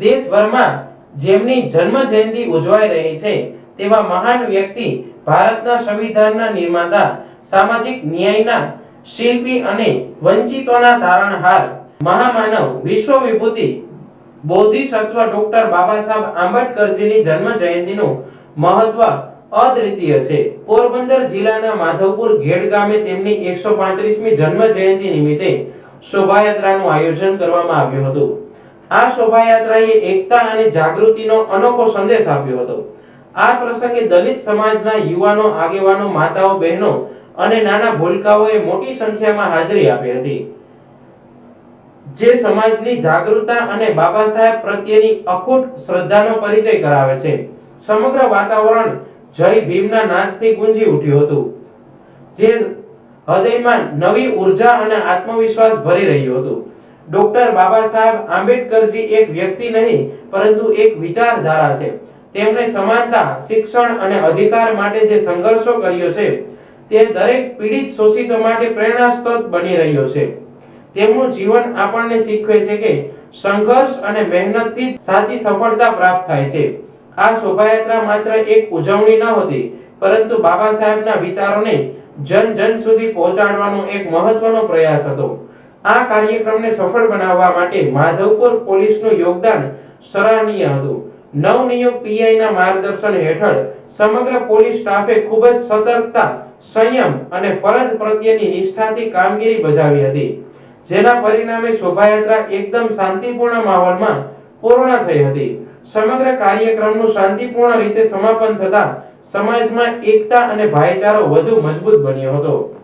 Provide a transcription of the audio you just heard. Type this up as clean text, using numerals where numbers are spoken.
દેશભરમાં જેમની જન્મ જયંતિ ઉજવાઈ રહી છે તેવા મહાન વ્યક્તિ, ભારતના સંવિધાનના નિર્માતા, સામાજિક ન્યાયના શિલ્પી અને વંચિતોના તારણહાર, મહામાનવ, વિશ્વ વિભૂતિ, બોધિસત્વ ડોક્ટર બાબા સાહેબ આંબેડકરજીની જન્મ જયંતિનું મહત્વ અદ્વિતીય છે. પોરબંદર જિલ્લાના માધવપુર ઘેડ ગામે તેમની 135મી જન્મ જયંતિ નિમિત્તે શોભાયાત્રાનું આયોજન કરવામાં આવ્યું હતું. આ શોભાયાત્રાએ એકતા અને જાગૃતિનો અનોખો સંદેશ આપ્યો હતો. આ પ્રસંગે દલિત સમાજના યુવાનો, આગેવાનો, માતાઓ, બહેનો અને નાના ભૂલકાઓએ મોટી સંખ્યામાં હાજરી આપી હતી, જે સમાજની જાગૃતતા અને બાબા સાહેબ પ્રત્યેની અખૂટ શ્રદ્ધાનો પરિચય કરાવે છે. સમગ્ર વાતાવરણ જય ભીમના નાદથી ગુંજી ઉઠ્યું હતું, જે હૃદયમાં નવી ઉર્જા અને આત્મવિશ્વાસ ભરી રહ્યું હતું. ડોક્ટર બાબા સાહેબ આંબેડકરજી એક વ્યક્તિ નહીં પરંતુ એક વિચારધારા છે. તેમણે સમાનતા, શિક્ષણ અને અધિકાર માટે જે સંઘર્ષો કર્યો છે તે દરેક પીડિત શોષિતો માટે પ્રેરણાસ્ત્રોત બની રહ્યો છે. તેમનું જીવન આપણને શીખવે છે કે સંઘર્ષ અને મહેનતથી જ સાચી સફળતા પ્રાપ્ત થાય છે. આ શોભાયાત્રા માત્ર એક ઉજવણી નહોતી, પરંતુ બાબા સાહેબના વિચારોને જન જન સુધી પહોંચાડવાનો એક મહત્વનો પ્રયાસ હતો. આ કાર્યક્રમને સફળ બનાવવા માટે માધવપુર પોલીસનું યોગદાન સરાહનીય હતું. નવનિયુક્ત પીઆઈના માર્ગદર્શન હેઠળ સમગ્ર પોલીસ સ્ટાફે ખૂબ જ સતર્કતા, સંયમ અને ફરજ પ્રત્યેની નિષ્ઠાથી કામગીરી બજાવી હતી, જેના પરિણામે શોભાયાત્રા એકદમ શાંતિપૂર્ણ માહોલમાં પૂર્ણ થઈ હતી. સમગ્ર કાર્યક્રમનું શાંતિપૂર્ણ રીતે સમાપન થતા સમાજમાં એકતા અને ભાઈચારો વધુ મજબૂત બન્યો હતો.